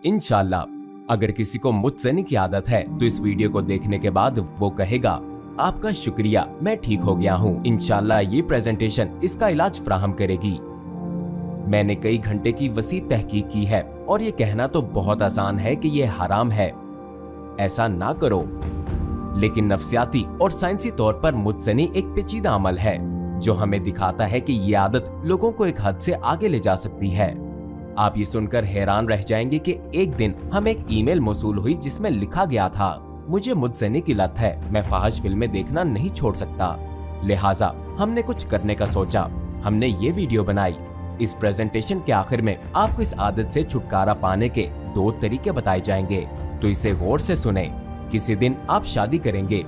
इंशाल्लाह अगर किसी को मुझसनी की आदत है तो इस वीडियो को देखने के बाद वो कहेगा आपका शुक्रिया, मैं ठीक हो गया हूँ। इंशाल्लाह ये प्रेजेंटेशन इसका इलाज फराहम करेगी। मैंने कई घंटे की वसी तहकीक की है और ये कहना तो बहुत आसान है कि ये हराम है, ऐसा ना करो, लेकिन नफ्सियाती और साइंसी तौर पर मुझसनी एक पेचीदा अमल है जो हमें दिखाता है कि ये आदत लोगों को एक हद से आगे ले जा सकती है। आप ये सुनकर हैरान रह जाएंगे कि एक दिन हमें एक ईमेल मौसूल हुई जिसमें लिखा गया था, मुझे मुझसनी की लत है, मैं फाहिश फिल्में देखना नहीं छोड़ सकता, लिहाजा हमने कुछ करने का सोचा, हमने ये वीडियो बनाई। इस प्रेजेंटेशन के आखिर में आपको इस आदत से छुटकारा पाने के 2 तरीके बताए जाएंगे, तो इसे गौर से सुने। किसी दिन आप शादी करेंगे,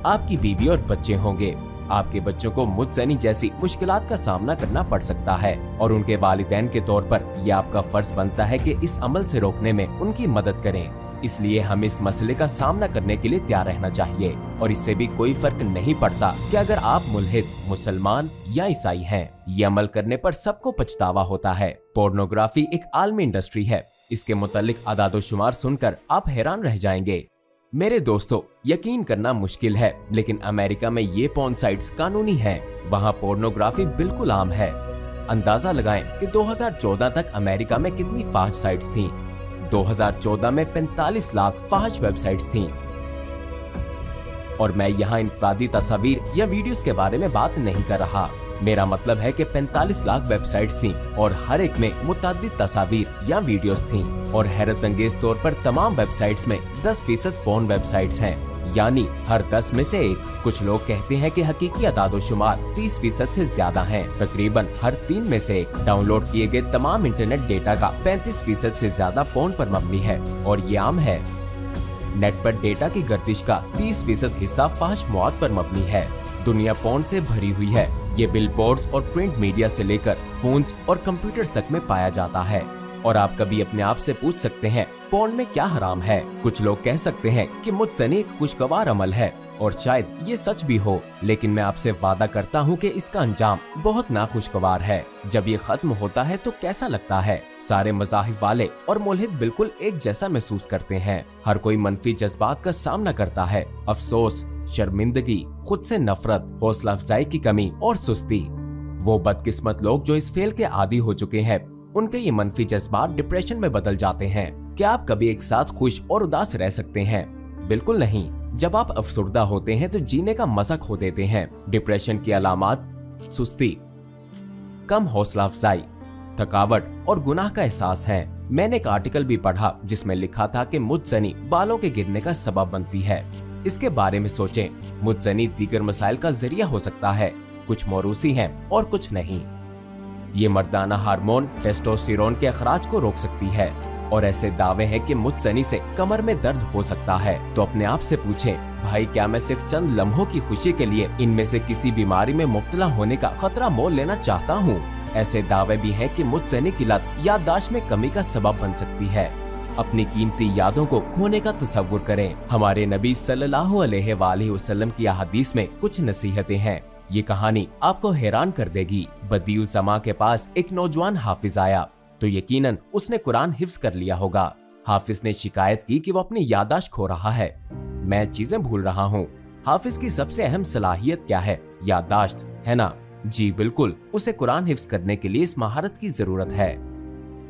आपकी बीवी और बच्चे होंगे, आपके बच्चों को मुझसनी जैसी मुश्किलात का सामना करना पड़ सकता है और उनके वालिदैन के तौर पर यह आपका फर्ज बनता है कि इस अमल से रोकने में उनकी मदद करें। इसलिए हमें इस मसले का सामना करने के लिए तैयार रहना चाहिए और इससे भी कोई फर्क नहीं पड़ता कि अगर आप मुल्हिद, मुसलमान या ईसाई हैं। ये अमल करने पर सबको पछतावा होता है। पोर्नोग्राफी एक आलमी इंडस्ट्री है, इसके मुतालिक आदादोशुमार सुनकर आप हैरान रह जाएंगे। मेरे दोस्तों, यकीन करना मुश्किल है लेकिन अमेरिका में ये पॉर्न साइट्स कानूनी हैं। वहाँ पोर्नोग्राफी बिल्कुल आम है। अंदाजा लगाएं कि 2014 तक अमेरिका में कितनी फाहिश साइट्स थीं। 2014 में 45 लाख फाहिश वेबसाइट्स थीं। और मैं यहाँ इंफरादी तस्वीर या वीडियोस के बारे में बात नहीं कर रहा। मेरा मतलब है कि 45 लाख वेबसाइट्स थीं और हर एक में मुतअद्दिद तस्वीर या वीडियोस थीं। और हैरत अंगेज तौर पर तमाम वेबसाइट्स में 10% पोर्न वेबसाइट्स हैं, यानी हर 10 में से एक। कुछ लोग कहते हैं कि हकीकी अदादोशुमार 30% से ज्यादा हैं। तकरीबन हर 3 में से एक। डाउनलोड किए गए तमाम इंटरनेट डेटा का 35% से ज्यादा पोर्न पर मबनी है और ये आम है। नेट पर डेटा की गर्दिश का 30% हिस्सा फाहिश मौत पर मबनी है। दुनिया पोर्न से भरी हुई है। ये बिलबोर्ड्स और प्रिंट मीडिया से लेकर फोन्स और कंप्यूटर्स तक में पाया जाता है। और आप कभी अपने आप से पूछ सकते हैं, पोर्न में क्या हराम है? कुछ लोग कह सकते हैं कि मुझसनी एक खुशगवार अमल है और शायद ये सच भी हो, लेकिन मैं आपसे वादा करता हूँ कि इसका अंजाम बहुत नाखुशगवार है। जब ये खत्म होता है तो कैसा लगता है? सारे मज़ाहिब वाले और मुल्हिद बिल्कुल एक जैसा महसूस करते हैं। हर कोई मनफी जज्बात का सामना करता है, अफसोस, शर्मिंदगी, खुद से नफरत, हौसला अफजाई की कमी और सुस्ती। वो बदकिस्मत लोग जो इस फेल के आदी हो चुके हैं, उनके ये मनफी जज्बात डिप्रेशन में बदल जाते हैं। क्या आप कभी एक साथ खुश और उदास रह सकते हैं? बिल्कुल नहीं। जब आप अफसुर्दा होते हैं तो जीने का मजा खो देते हैं। डिप्रेशन की अलामात सुस्ती, कम हौसला अफजाई, थकावट और गुनाह का एहसास है। मैंने एक आर्टिकल भी पढ़ा जिसमें लिखा था कि मुझसनी बालों के गिरने का सबब बनती है। इसके बारे में सोचें। मुझसनी दीगर मसाइल का जरिया हो सकता है, कुछ मौरूसी हैं और कुछ नहीं। ये मर्दाना हार्मोन टेस्टोस्टेरोन के अखराज को रोक सकती है और ऐसे दावे हैं कि मुझसनी से कमर में दर्द हो सकता है। तो अपने आप से पूछें, भाई क्या मैं सिर्फ चंद लम्हों की खुशी के लिए इनमें से किसी बीमारी में मुब्तला होने का खतरा मोल लेना चाहता हूँ? ऐसे दावे भी हैं कि मुझसनी की लत याददाश्त में कमी का सबब बन सकती है। अपनी कीमती यादों को खोने का तसव्वुर करें। हमारे नबी सल्लल्लाहु अलैहि वसल्लम की अहादीस में कुछ नसीहतें हैं। ये कहानी आपको हैरान कर देगी। बदियुज़्ज़मा के पास एक नौजवान हाफिज आया तो यकीनन उसने कुरान हिफ्ज कर लिया होगा। हाफिज ने शिकायत की कि वो अपनी याददाश्त खो रहा है, मैं चीजें भूल रहा हूँ। हाफिज की सबसे अहम सलाहियत क्या है? याददाश्त, है ना? जी बिल्कुल, उसे कुरान हिफ्ज करने के लिए इस महारत की जरूरत है।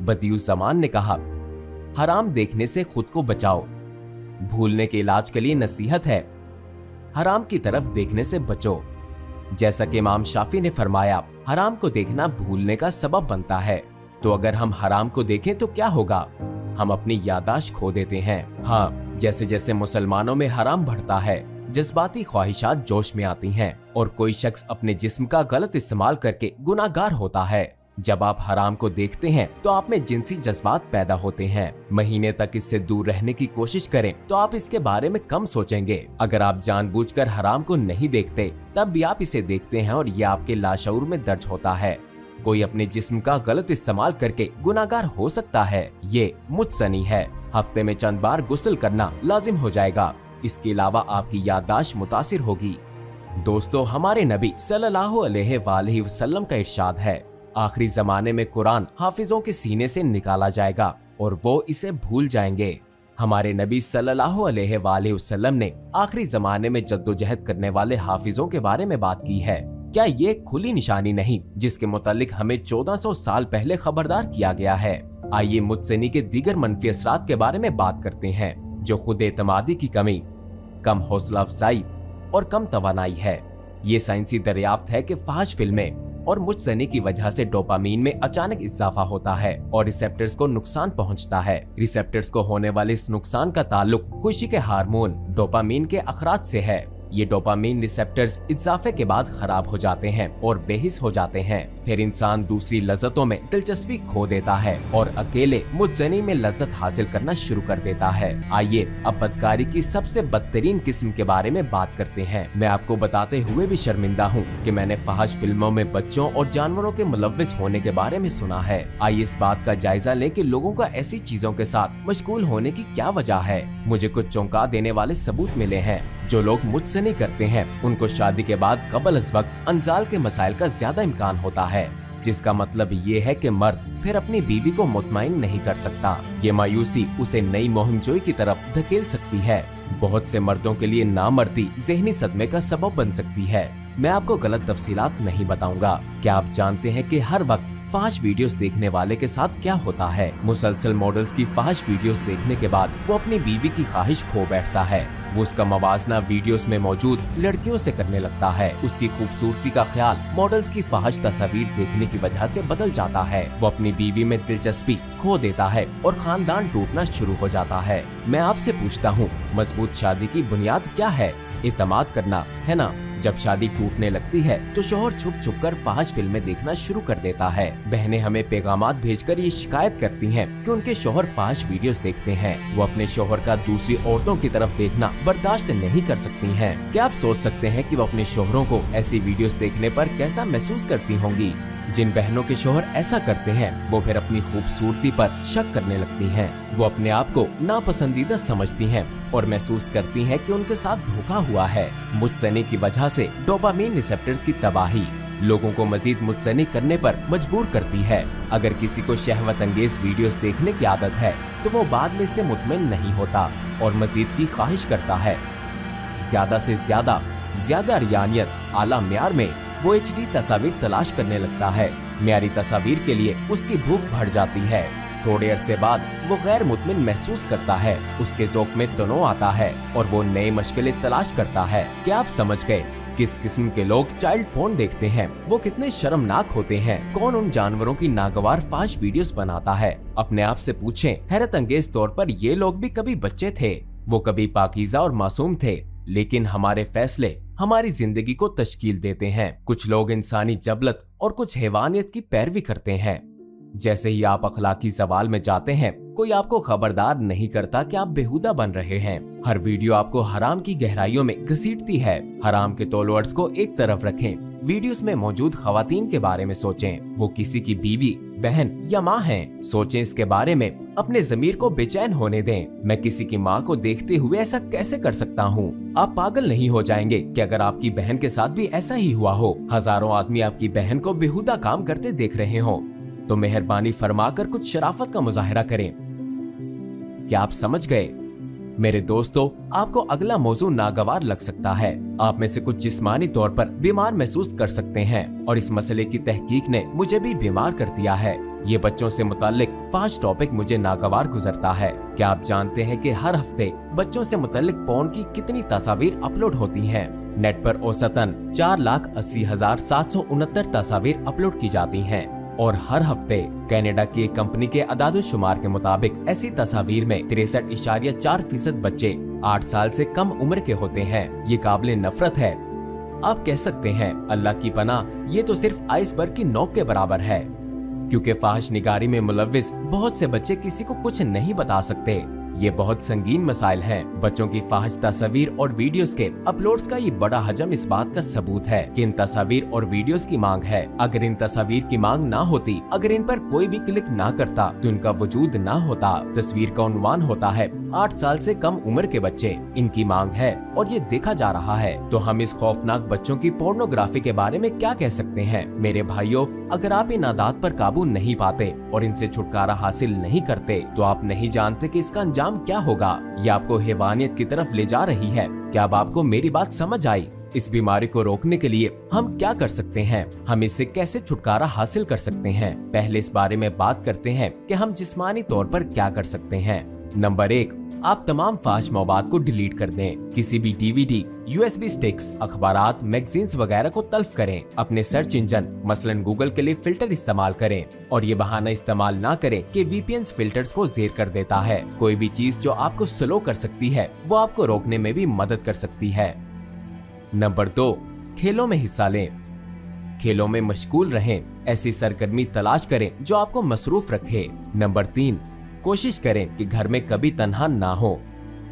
बदियुज़्ज़मान ने कहा, हराम देखने से खुद को बचाओ। भूलने के इलाज के लिए नसीहत है, हराम की तरफ देखने से बचो। जैसा कि इमाम शाफी ने फरमाया, हराम को देखना भूलने का सबब बनता है। तो अगर हम हराम को देखें तो क्या होगा? हम अपनी याददाश्त खो देते हैं। हाँ, जैसे जैसे मुसलमानों में हराम बढ़ता है, जज्बाती ख्वाहिशात जोश में आती हैं और कोई शख्स अपने जिस्म का गलत इस्तेमाल करके गुनाहगार होता है। जब आप हराम को देखते हैं तो आप में जिनसी जज्बात पैदा होते हैं। महीने तक इससे दूर रहने की कोशिश करें तो आप इसके बारे में कम सोचेंगे। अगर आप जानबूझकर हराम को नहीं देखते तब भी आप इसे देखते हैं और ये आपके लाशऊर में दर्ज होता है। कोई अपने जिस्म का गलत इस्तेमाल करके गुनाहगार हो सकता है, ये मुझसनी है। हफ्ते में चंद बार गुस्ल करना लाजिम हो जाएगा। इसके अलावा आपकी याददाश्त मुतासिर होगी। दोस्तों, हमारे नबी सल्लल्लाहु अलैहि वसल्लम का इरशाद है, आखिरी जमाने में कुरान हाफिजों के सीने से निकाला जाएगा और वो इसे भूल जाएंगे। हमारे नबी सल्लल्लाहु अलैहि वसल्लम ने आखिरी जमाने में जद्दोजहद करने वाले हाफिजों के बारे में बात की है। क्या ये खुली निशानी नहीं जिसके मुतालिक हमें 1400 साल पहले खबरदार किया गया है? आइए मुत्सनी के दीगर मनफी असरात के बारे में बात करते हैं, जो खुद एतमादी की कमी, कम हौसला अफजाई और कम तवानाई है। ये साइंसी दरियाफ्त है कि फाहिश फिल्में और मुत्सनी की वजह से डोपामीन में अचानक इजाफा होता है और रिसेप्टर्स को नुकसान पहुंचता है। रिसेप्टर्स को होने वाले इस नुकसान का ताल्लुक खुशी के हार्मोन डोपामीन के अखराज से है। ये डोपामीन रिसेप्टर्स इजाफे के बाद खराब हो जाते हैं और बेहिस हो जाते हैं। फिर इंसान दूसरी लज्जतों में दिलचस्पी खो देता है और अकेले मुत्सनी में लज्जत हासिल करना शुरू कर देता है। आइए अब बदकारी की सबसे बदतरीन किस्म के बारे में बात करते हैं। मैं आपको बताते हुए भी शर्मिंदा हूँ कि मैंने फाहिश फिल्मों में बच्चों और जानवरों के मुलव्विस होने के बारे में सुना है। आइए इस बात का जायजा लें कि लोगों का ऐसी चीजों के साथ मशगूल होने की क्या वजह है। मुझे कुछ चौंका देने वाले सबूत मिले हैं। जो लोग मुझसे नहीं करते हैं उनको शादी के बाद कबल अज़ वक्त अंजाल के मसाइल का ज्यादा इम्कान होता है, जिसका मतलब ये है कि मर्द फिर अपनी बीवी को मुतमईन नहीं कर सकता। ये मायूसी उसे नई मुहिमजोई की तरफ धकेल सकती है। बहुत से मर्दों के लिए नामर्दी ज़हनी सदमे का सबब बन सकती है। मैं आपको गलत तफसीलात नहीं बताऊंगा। क्या आप जानते हैं कि हर वक्त फाहिश वीडियोस देखने वाले के साथ क्या होता है? मुसलसल मॉडल्स की फाहिश वीडियोस देखने के बाद वो अपनी बीवी की ख्वाहिश खो बैठता है। वो उसका मवाजना वीडियोस में मौजूद लड़कियों से करने लगता है। उसकी खूबसूरती का ख्याल मॉडल्स की फाहिश तस्वीर देखने की वजह से बदल जाता है। वो अपनी बीवी में दिलचस्पी खो देता है और खानदान टूटना शुरू हो जाता है। मैं आपसे पूछता हूँ, मजबूत शादी की बुनियाद क्या है? इत्मीनान करना, है ना? जब शादी टूटने लगती है तो शौहर छुप छुप कर फाहिश फिल्में देखना शुरू कर देता है। बहनें हमें पैगामात भेजकर ये शिकायत करती हैं कि उनके शौहर फाहिश वीडियोस देखते हैं। वो अपने शौहर का दूसरी औरतों की तरफ देखना बर्दाश्त नहीं कर सकती हैं। क्या आप सोच सकते हैं कि वो अपने शौहरों को ऐसी वीडियोस देखने पर कैसा महसूस करती होंगी? जिन बहनों के शौहर ऐसा करते हैं वो फिर अपनी खूबसूरती पर शक करने लगती हैं। वो अपने आप को नापसंदीदा समझती हैं और महसूस करती हैं कि उनके साथ धोखा हुआ है। मुत्सनी की वजह से डोपामीन रिसेप्टर्स की तबाही लोगों को मजीद मुत्सनी करने पर मजबूर करती है। अगर किसी को शहवत अंगेज वीडियोस देखने की आदत है तो वो बाद में इससे मुतमिन नहीं होता और मजीद की ख्वाहिश करता है। ज्यादा से ज्यादा रियानियत, आला म्यार में वो HD तस्वीर तलाश करने लगता है। म्यारी तस्वीर के लिए उसकी भूख बढ़ जाती है। थोड़े अरसे बाद वो गैर मुतमिन महसूस करता है। उसके ज़ौक़ में तनो आता है और वो नए मशगले तलाश करता है। क्या आप समझ गए किस किस्म के लोग चाइल्ड पोर्न देखते हैं? वो कितने शर्मनाक होते हैं। कौन उन जानवरों की नागवार फाहिश वीडियोस बनाता है? अपने आप से पूछें। हैरत अंगेज तौर पर ये लोग भी कभी बच्चे थे। वो कभी पाकीज़ा और मासूम थे, लेकिन हमारे फैसले हमारी जिंदगी को तश्कील देते हैं। कुछ लोग इंसानी जबलत और कुछ हैवानियत की पैरवी करते हैं। जैसे ही आप अखलाकी सवाल में जाते हैं, कोई आपको खबरदार नहीं करता कि आप बेहुदा बन रहे हैं। हर वीडियो आपको हराम की गहराइयों में घसीटती है। हराम के तोलवर्ड्स को एक तरफ रखें। वीडियोस में मौजूद खवातीन के बारे में सोचें। वो किसी की बीवी, बहन या माँ हैं। सोचें इसके बारे में। अपने ज़मीर को बेचैन होने दें। मैं किसी की माँ को देखते हुए ऐसा कैसे कर सकता हूँ? आप पागल नहीं हो जाएंगे कि अगर आपकी बहन के साथ भी ऐसा ही हुआ हो? हजारों आदमी आपकी बहन को बेहुदा काम करते देख रहे हो तो मेहरबानी फरमाकर कुछ शराफत का मुजाहिरा करें। क्या आप समझ गए? मेरे दोस्तों, आपको अगला मौजू नागवार लग सकता है। आप में से कुछ जिस्मानी तौर पर बीमार महसूस कर सकते हैं और इस मसले की तहकीक ने मुझे भी बीमार कर दिया है। ये बच्चों से मुताल्लिक फाहिश टॉपिक मुझे नागवार गुजरता है। क्या आप जानते हैं कि हर हफ्ते बच्चों से मुताल्लिक पोर्न की कितनी तस्वीर अपलोड होती हैं? नेट पर औसतन 4,80,769 तस्वीर अपलोड की जाती हैं और हर हफ्ते कनाडा की एक कंपनी के अदाद-ओ-शुमार के मुताबिक ऐसी तस्वीर में 63.4% बच्चे 8 साल से कम उम्र के होते हैं। ये काबिले नफरत है। आप कह सकते हैं, अल्लाह की पनाह, ये तो सिर्फ आइसबर्ग की नोक के बराबर है, क्योंकि फाहिश निगारी में मुलव्विस बहुत से बच्चे किसी को कुछ नहीं बता सकते। ये बहुत संगीन मसाइल हैं। बच्चों की फाहिश तस्वीर और वीडियोस के अपलोड्स का ये बड़ा हजम इस बात का सबूत है कि इन तस्वीर और वीडियोस की मांग है। अगर इन तस्वीर की मांग ना होती, अगर इन पर कोई भी क्लिक ना करता तो इनका वजूद ना होता। तस्वीर का उन्वान होता है 8 साल से कम उम्र के बच्चे, इनकी मांग है और ये देखा जा रहा है। तो हम इस खौफनाक बच्चों की पोर्नोग्राफी के बारे में क्या कह सकते हैं? मेरे भाइयों, अगर आप इन आदत पर काबू नहीं पाते और इनसे छुटकारा हासिल नहीं करते तो आप नहीं जानते कि इसका अंजाम क्या होगा। ये आपको हैवानियत की तरफ ले जा रही है। क्या अब आपको मेरी बात समझ आई? इस बीमारी को रोकने के लिए हम क्या कर सकते हैं? हम इससे कैसे छुटकारा हासिल कर सकते हैं? पहले इस बारे में बात करते हैं कि हम जिस्मानी तौर पर क्या कर सकते हैं। नंबर 1, आप तमाम फाश मवाद को डिलीट कर दें। किसी भी डीवीडी, यूएसबी स्टिक्स, अखबारात, मैगजीन्स वगैरह को तल्फ करें। अपने सर्च इंजन मसलन गूगल के लिए फिल्टर इस्तेमाल करें और ये बहाना इस्तेमाल ना करें कि वीपीएन फिल्टर्स को ज़ेर कर देता है। कोई भी चीज जो आपको स्लो कर सकती है वो आपको रोकने में भी मदद कर सकती है। नंबर 2, खेलों में हिस्सा लें। खेलों में मशगूल रहें। ऐसी सरगर्मी तलाश करें जो आपको मसरूफ रखे। नंबर 3, कोशिश करें कि घर में कभी तन्हा ना हो।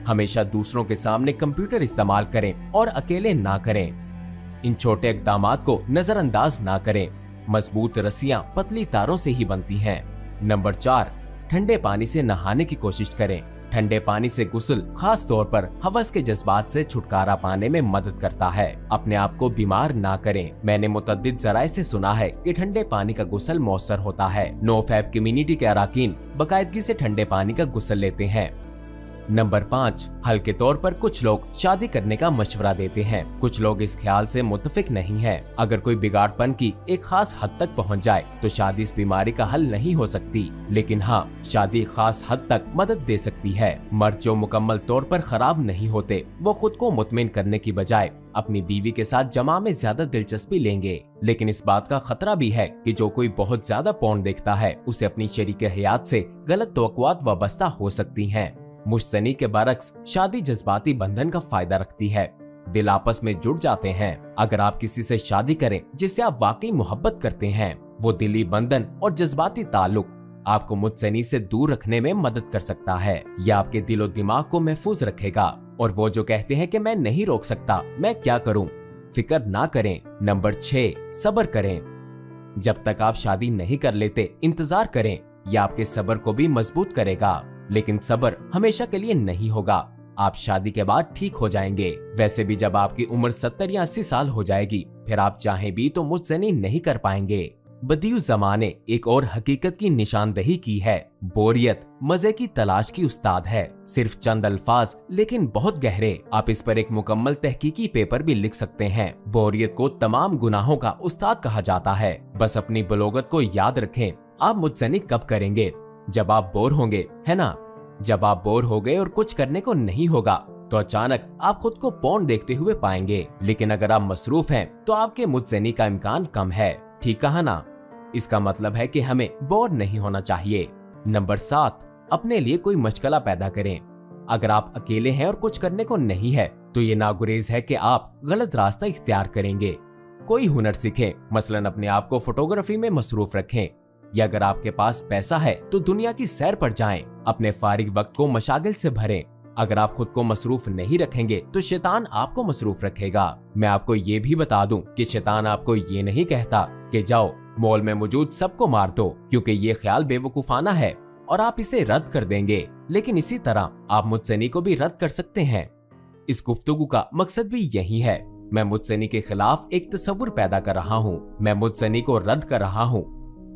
हमेशा दूसरों के सामने कंप्यूटर इस्तेमाल करें और अकेले ना करें। इन छोटे इक़दामात को नजरअंदाज ना करें। मजबूत रस्सियां पतली तारों से ही बनती हैं। नंबर 4, ठंडे पानी से नहाने की कोशिश करें। ठंडे पानी से गुस्ल खास तौर पर हवस के जज्बात से छुटकारा पाने में मदद करता है। अपने आप को बीमार ना करें। मैंने मुतअद्दिद ज़राए से सुना है कि ठंडे पानी का गुस्ल मौसर होता है। नोफैब कम्युनिटी के अराकीन बाकायदगी से ठंडे पानी का गुस्ल लेते हैं। नंबर 5, हल्के तौर पर कुछ लोग शादी करने का मशवरा देते हैं। कुछ लोग इस ख्याल से मुत्तफिक नहीं हैं। अगर कोई बिगाड़पन की एक खास हद तक पहुंच जाए तो शादी इस बीमारी का हल नहीं हो सकती, लेकिन हाँ, शादी खास हद तक मदद दे सकती है। मर्द जो मुकम्मल तौर पर खराब नहीं होते, वो खुद को मुतमिन करने की बजाय अपनी बीवी के साथ जमा में ज्यादा दिलचस्पी लेंगे। लेकिन इस बात का खतरा भी है कि जो कोई बहुत ज्यादा पोर्न देखता है उसे अपनी शरीके हयात से गलत तवक्कुआत वाबस्ता हो सकती हैं। मुश्तनी के बरक्स शादी जज्बाती बंधन का फायदा रखती है। दिल आपस में जुड़ जाते हैं। अगर आप किसी से शादी करें जिससे आप वाकई मोहब्बत करते हैं, वो दिली बंधन और जज्बाती ताल्लुक आपको मुतसनी से दूर रखने में मदद कर सकता है। यह आपके दिलो दिमाग को महफूज रखेगा। और वो जो कहते हैं कि मैं नहीं रोक सकता, मैं क्या करूं, फिक्र ना करें। नंबर 6, सब्र करें। जब तक आप शादी नहीं कर लेते इंतजार करें। यह आपके सब्र को भी मजबूत करेगा। लेकिन सब्र हमेशा के लिए नहीं होगा। आप शादी के बाद ठीक हो जाएंगे। वैसे भी जब आपकी उम्र 70 या 80 साल हो जाएगी, फिर आप चाहें भी तो मुतज़नी नहीं कर पाएंगे। बदियु ज़माने एक और हकीकत की निशानदही की है। बोरियत मजे की तलाश की उस्ताद है। सिर्फ चंद अल्फाज लेकिन बहुत गहरे। आप इस पर एक मुकम्मल तहकीकी पेपर भी लिख सकते हैं। बोरियत को तमाम गुनाहों का उस्ताद कहा जाता है। बस अपनी बलोगत को याद रखें। आप मुतज़नी कब करेंगे? जब आप बोर होंगे, है ना? जब आप बोर हो गए और कुछ करने को नहीं होगा तो अचानक आप खुद को पोर्न देखते हुए पाएंगे। लेकिन अगर आप मसरूफ हैं तो आपके मुतज़नी का इम्कान कम है। ठीक कहा ना? इसका मतलब है कि हमें बोर नहीं होना चाहिए। नंबर 7, अपने लिए कोई मशगला पैदा करें। अगर आप अकेले हैं और कुछ करने को नहीं है तो ये नागुरेज है कि आप गलत रास्ता इख्तियार करेंगे। कोई हुनर सीखें, मसलन अपने आप को फोटोग्राफी में मसरूफ रखें। या अगर आपके पास पैसा है तो दुनिया की सैर पर जाएं। अपने फारिग वक्त को मशागिल से भरें। अगर आप खुद को मसरूफ नहीं रखेंगे तो शैतान आपको मसरूफ रखेगा। मैं आपको ये भी बता दूं कि शैतान आपको ये नहीं कहता कि जाओ मॉल में मौजूद सबको मार दो, क्योंकि ये ख्याल बेवकूफाना है और आप इसे रद्द कर देंगे। लेकिन इसी तरह आप मुतज़नी को भी रद्द कर सकते हैं। इस गुफ्तगू का मकसद भी यही है। मैं मुतज़नी के खिलाफ एक तस्वुर पैदा कर रहा हूँ। मैं मुतज़नी को रद्द कर रहा हूँ।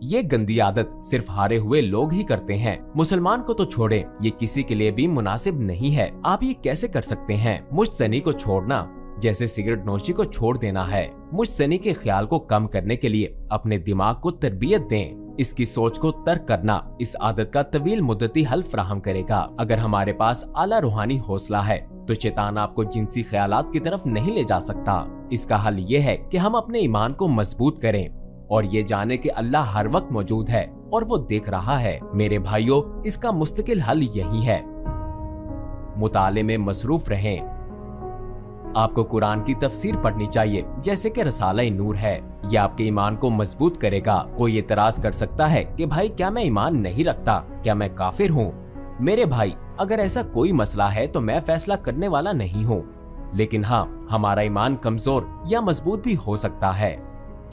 ये गंदी आदत सिर्फ हारे हुए लोग ही करते हैं। मुसलमान को तो छोड़े, ये किसी के लिए भी मुनासिब नहीं है। आप ये कैसे कर सकते हैं? मुश्तनी को छोड़ना जैसे सिगरेट नोशी को छोड़ देना है। मुश्तनी के ख्याल को कम करने के लिए अपने दिमाग को तरबियत दें। इसकी सोच को तर्क करना इस आदत का तवील मुद्दती हल फ्राहम करेगा। अगर हमारे पास आला रूहानी हौसला है तो शैतान आपको जिनसी ख्यालात की तरफ नहीं ले जा सकता। इसका हल ये है कि हम अपने ईमान को मजबूत करें और ये जाने कि अल्लाह हर वक्त मौजूद है और वो देख रहा है। मेरे भाइयों, इसका मुस्तकिल हल यही है। मुताले में मसरूफ रहें। आपको कुरान की तफसीर पढ़नी चाहिए, जैसे कि रसाला नूर है। ये आपके ईमान को मजबूत करेगा। कोई एतराज कर सकता है कि भाई क्या मैं ईमान नहीं रखता, क्या मैं काफिर हूँ? मेरे भाई, अगर ऐसा कोई मसला है तो मैं फैसला करने वाला नहीं हूँ। लेकिन हाँ, हमारा ईमान कमजोर या मजबूत भी हो सकता है।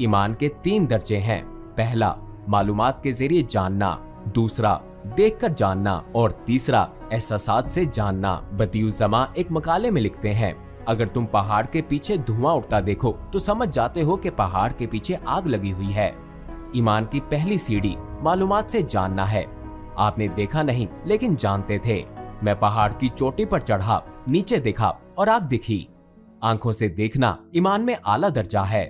ईमान के 3 दर्जे हैं। पहला, मालूमात के जरिए जानना। दूसरा, देखकर जानना और तीसरा एहसासात से जानना। बदियुज़्ज़मा एक मकाले में लिखते हैं, अगर तुम पहाड़ के पीछे धुआं उठता देखो तो समझ जाते हो कि पहाड़ के पीछे आग लगी हुई है। ईमान की पहली सीढ़ी मालूमात से जानना है। आपने देखा नहीं लेकिन जानते थे। मैं पहाड़ की चोटी पर चढ़ा, नीचे देखा और आग दिखी। आंखों से देखना ईमान में आला दर्जा है।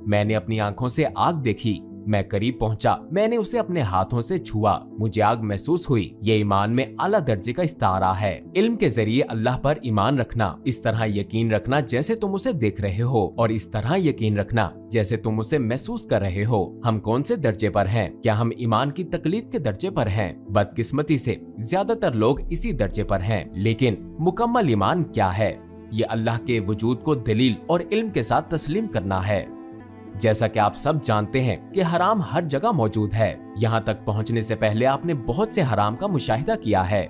मैंने अपनी आंखों से आग देखी, मैं करीब पहुंचा, मैंने उसे अपने हाथों से छुआ, मुझे आग महसूस हुई। ये ईमान में आला दर्जे का इस्तारा है। इल्म के जरिए अल्लाह पर ईमान रखना, इस तरह यकीन रखना जैसे तुम उसे देख रहे हो और इस तरह यकीन रखना जैसे तुम उसे महसूस कर रहे हो। हम कौन से दर्जे पर हैं? क्या हम ईमान की तकलीद के दर्जे पर हैं? बदकिस्मती से ज्यादातर लोग इसी दर्जे पर हैं। लेकिन मुकम्मल ईमान क्या है? ये अल्लाह के वजूद को दलील और इल्म के साथ तस्लीम करना है। जैसा कि आप सब जानते हैं कि हराम हर जगह मौजूद है। यहाँ तक पहुँचने से पहले आपने बहुत से हराम का मुशाहिदा किया है।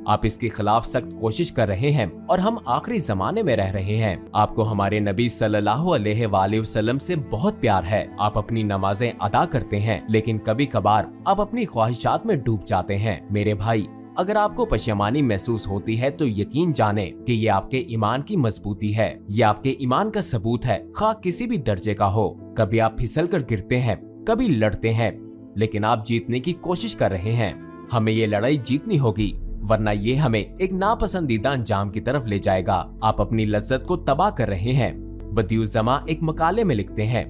आप इसके खिलाफ सख्त कोशिश कर रहे हैं और हम आखिरी जमाने में रह रहे हैं। आपको हमारे नबी सल्लल्लाहु अलैहि वसल्लम से बहुत प्यार है। आप अपनी नमाजें अदा करते हैं, लेकिन कभी कभार आप अपनी ख्वाहिशात में डूब जाते हैं। मेरे भाई, अगर आपको पशेमानी महसूस होती है तो यकीन जाने कि ये आपके ईमान की मजबूती है। ये आपके ईमान का सबूत है, खा किसी भी दर्जे का हो। कभी आप फिसल कर गिरते हैं, कभी लड़ते हैं, लेकिन आप जीतने की कोशिश कर रहे हैं। हमें ये लड़ाई जीतनी होगी, वरना ये हमें एक नापसंदीदा अंजाम की तरफ ले जाएगा। आप अपनी लज्जत को तबाह कर रहे हैं। बदियुज़्ज़मा एक मकाले में लिखते हैं,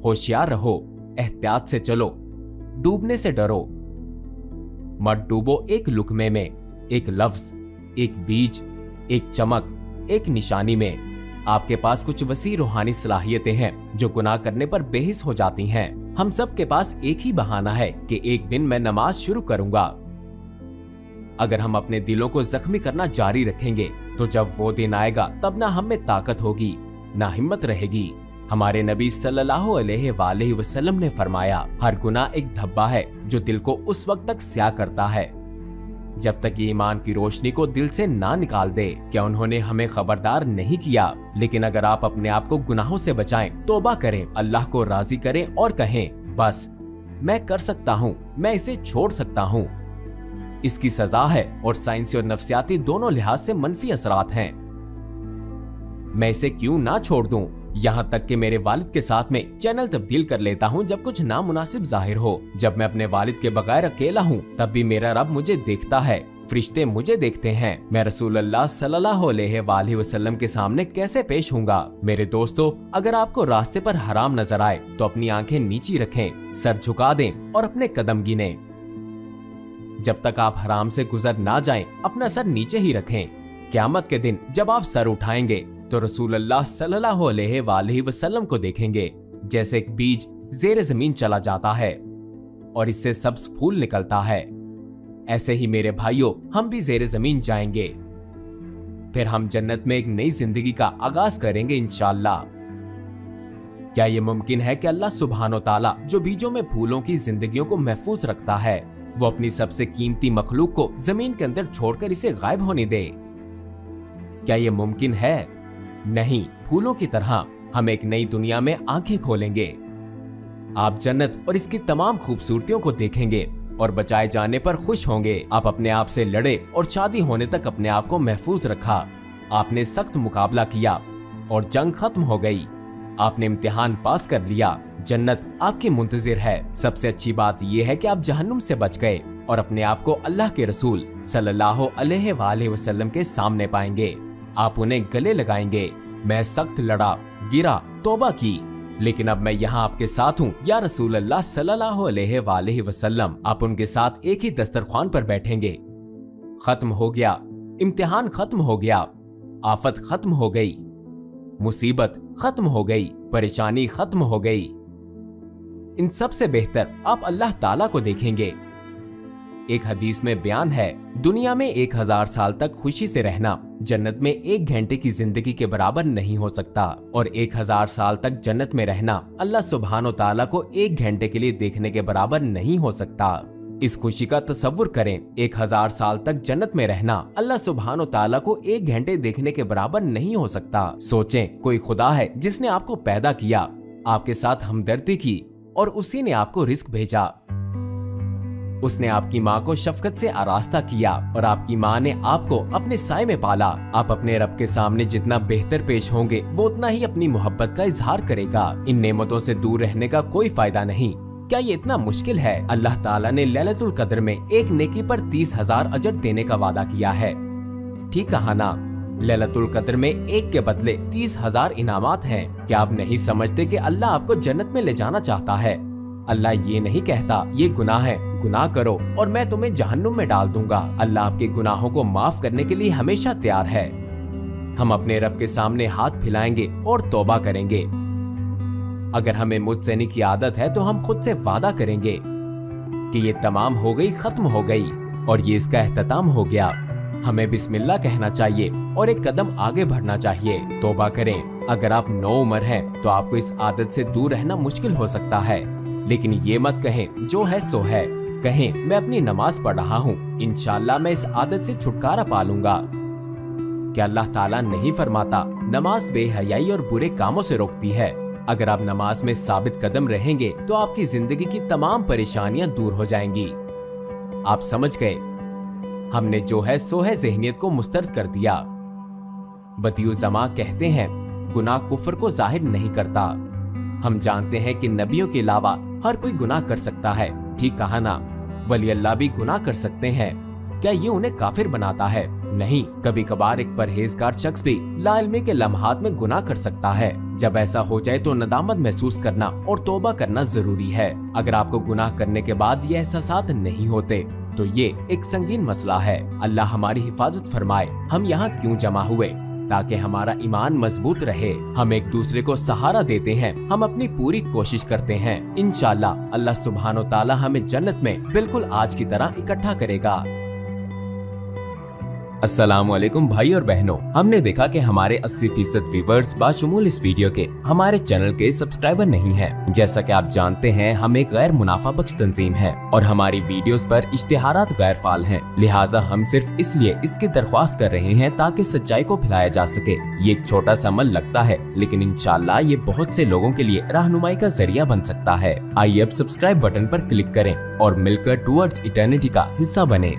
होशियार रहो, एहतियात से चलो, डूबने से डरो। मत डूबो एक लुकमे में, एक लफ्ज, एक बीज, एक चमक, एक निशानी में। आपके पास कुछ वसी रूहानी सलाहियतें हैं जो गुनाह करने पर बेहिस हो जाती हैं। हम सब के पास एक ही बहाना है कि एक दिन मैं नमाज शुरू करूंगा। अगर हम अपने दिलों को जख्मी करना जारी रखेंगे तो जब वो दिन आएगा तब ना हम में ताकत होगी, ना हिम्मत रहेगी। हमारे नबी सल्लल्लाहु अलैहि वसल्लम ने फरमाया, हर गुनाह एक धब्बा है जो दिल को उस वक्त तक स्याह करता है जब तक ये ईमान की रोशनी को दिल से ना निकाल दे। क्या उन्होंने हमें खबरदार नहीं किया? लेकिन अगर आप अपने आप को गुनाहों से बचाएं, तौबा करें, अल्लाह को राजी करें और कहें, बस मैं कर सकता हूँ, मैं इसे छोड़ सकता हूँ। इसकी सजा है और साइंसी और नफ्सियाती दोनों लिहाज से मनफी असरात हैं। मैं इसे क्यों ना छोड़ दूं? यहाँ तक कि मेरे वालिद के साथ में चैनल तब्दील कर लेता हूँ जब कुछ नामुनासिब जाहिर हो। जब मैं अपने वालिद के बगैर अकेला हूँ तब भी मेरा रब मुझे देखता है, फरिश्ते मुझे देखते हैं। मैं रसूलुल्लाह सल्लल्लाहु अलैहि वसल्लम के सामने कैसे पेश होऊंगा? मेरे दोस्तों, अगर आपको रास्ते पर हराम नजर आए तो अपनी आंखें नीची रखें, सर झुका दें और अपने कदम गिने। जब तक आप हराम से गुजर ना जाएं, अपना सर नीचे ही रखें। क़यामत के दिन जब आप सर उठाएंगे तो रसूलुल्लाह सल्लल्लाहु अलैहि वसल्लम को देखेंगे जैसे एक बीज ज़ेरे ज़मीन चला जाता है और इससे सब्ज फूल निकलता है। ऐसे ही मेरे भाइयों, हम भी ज़ेरे ज़मीन जाएंगे, फिर हम जन्नत में एक नई जिंदगी का आगाज करेंगे इंशाअल्लाह। क्या ये मुमकिन है कि अल्लाह सुब्हानो ताला जो बीजों में फूलों की जिंदगियों को महफूज रखता है, वो अपनी सबसे कीमती मखलूक को जमीन के अंदर छोड़कर इसे गायब होने दे? क्या ये मुमकिन है? नहीं। फूलों की तरह हम एक नई दुनिया में आंखें खोलेंगे। आप जन्नत और इसकी तमाम खूबसूरतियों को देखेंगे और बचाए जाने पर खुश होंगे। आप अपने आप से लड़े और शादी होने तक अपने आप को महफूज रखा। आपने सख्त मुकाबला किया और जंग खत्म हो गई। आपने इम्तिहान पास कर लिया, जन्नत आपकी मुंतजिर है। सबसे अच्छी बात यह है कि आप जहन्नुम से बच गए और अपने आप को अल्लाह के रसूल सल्लल्लाहु अलैहि वसल्लम के सामने पाएंगे। आप उन्हें गले लगाएंगे। मैं सख्त लड़ा, गिरा, तौबा की, लेकिन अब मैं यहाँ आपके साथ हूँ या रसूल अल्लाह सल्लल्लाहु अलैहि वसल्लम। आप उनके साथ एक ही दस्तरख्वान पर बैठेंगे। खत्म हो गया, इम्तिहान खत्म हो गया, आफत खत्म हो गई, मुसीबत खत्म हो गई, परेशानी खत्म हो गई। इन सब से बेहतर आप अल्लाह ताला को देखेंगे। एक हदीस में बयान है, दुनिया में 1000 साल तक खुशी से रहना जन्नत में 1 घंटे की जिंदगी के बराबर नहीं हो सकता, और 1000 साल तक जन्नत में रहना अल्लाह सुब्हानो ताला को 1 घंटे के लिए देखने के बराबर नहीं हो सकता। इस खुशी का तसव्वुर करें, 1000 साल तक जन्नत में रहना अल्लाह सुब्हानो ताला को 1 घंटे देखने के बराबर नहीं हो सकता। सोचें, कोई खुदा है जिसने आपको पैदा किया, आपके साथ हमदर्दी की और उसी ने आपको रिस्क भेजा। उसने आपकी माँ को शफकत से आरास्ता किया और आपकी माँ ने आपको अपने साए में पाला। आप अपने रब के सामने जितना बेहतर पेश होंगे वो उतना ही अपनी मोहब्बत का इजहार करेगा। इन नेमतों से दूर रहने का कोई फायदा नहीं। क्या ये इतना मुश्किल है? अल्लाह ताला ने लैलतुल कद्र में एक नेकी पर 30,000 अजर देने का वादा किया है। ठीक कहा ना? लैलतुल कद्र में एक के बदले 30,000 इनामात हैं। क्या आप नहीं समझते कि अल्लाह आपको जन्नत में ले जाना चाहता है? अल्लाह ये नहीं कहता ये गुनाह है, गुनाह करो और मैं तुम्हें जहन्नुम में डाल दूंगा। अल्लाह आपके गुनाहों को माफ करने के लिए हमेशा तैयार है। हम अपने रब के सामने हाथ फैलाएंगे और तौबा करेंगे। अगर हमें मुझसे की आदत है तो हम खुद से वादा करेंगे कि ये तमाम हो गई, खत्म हो गई और ये इसका एहतताम हो गया। हमें बिस्मिल्लाह कहना चाहिए और एक कदम आगे बढ़ना चाहिए। तौबा करें। अगर आप नौ उम्र हैं तो आपको इस आदत से दूर रहना मुश्किल हो सकता है, लेकिन ये मत कहें जो है सो है। कहें मैं अपनी नमाज पढ़ रहा हूँ, इंशाअल्लाह मैं इस आदत से छुटकारा पा लूंगा। क्या अल्लाह ताला नहीं फरमाता नमाज बेहयाई और बुरे कामों से रोकती है? अगर आप नमाज में साबित कदम रहेंगे तो आपकी जिंदगी की तमाम परेशानियां दूर हो जाएंगी। आप समझ गए? हमने जो है सो है ज़हनियत को मुस्तरद कर दिया। बदियुज़्ज़मा कहते हैं गुनाह कुफ्र को जाहिर नहीं करता। हम जानते हैं कि नबियों के अलावा हर कोई गुनाह कर सकता है। ठीक कहा ना? वली अल्लाह भी गुनाह कर सकते हैं। क्या ये उन्हें काफिर बनाता है? नहीं। कभी कभार एक परहेजगार शख्स भी लाइल्मी के लम्हात में गुनाह कर सकता है। जब ऐसा हो जाए तो नदामत महसूस करना और तौबा करना जरूरी है। अगर आपको गुनाह करने के बाद ये एहसासात नहीं होते तो ये एक संगीन मसला है। अल्लाह हमारी हिफाजत फरमाए। हम यहाँ क्यों जमा हुए? ताकि हमारा ईमान मजबूत रहे। हम एक दूसरे को सहारा देते हैं। हम अपनी पूरी कोशिश करते हैं। इंशाअल्लाह अल्लाह सुब्हानो ताला हमें जन्नत में बिल्कुल आज की तरह इकट्ठा करेगा। अस्सलामुअलैकुम भाई और बहनों, हमने देखा कि हमारे 80% व्यूवर्स बाशुमूल इस वीडियो के हमारे चैनल के सब्सक्राइबर नहीं हैं। जैसा कि आप जानते हैं हम एक गैर मुनाफा बख्श तंजीम है और हमारी वीडियोस पर इश्तिहारात गैर फाल हैं। लिहाजा हम सिर्फ इसलिए इसकी दरख्वास्त कर रहे हैं ताकि सच्चाई को फैलाया जा सके। ये एक छोटा सा अमल लगता है, लेकिन इंशाअल्लाह ये बहुत से लोगों के लिए रहनुमाई का जरिया बन सकता है। आइए अब सब्सक्राइब बटन पर क्लिक करें और मिलकर टुवर्ड्स इटर्निटी का हिस्सा बने।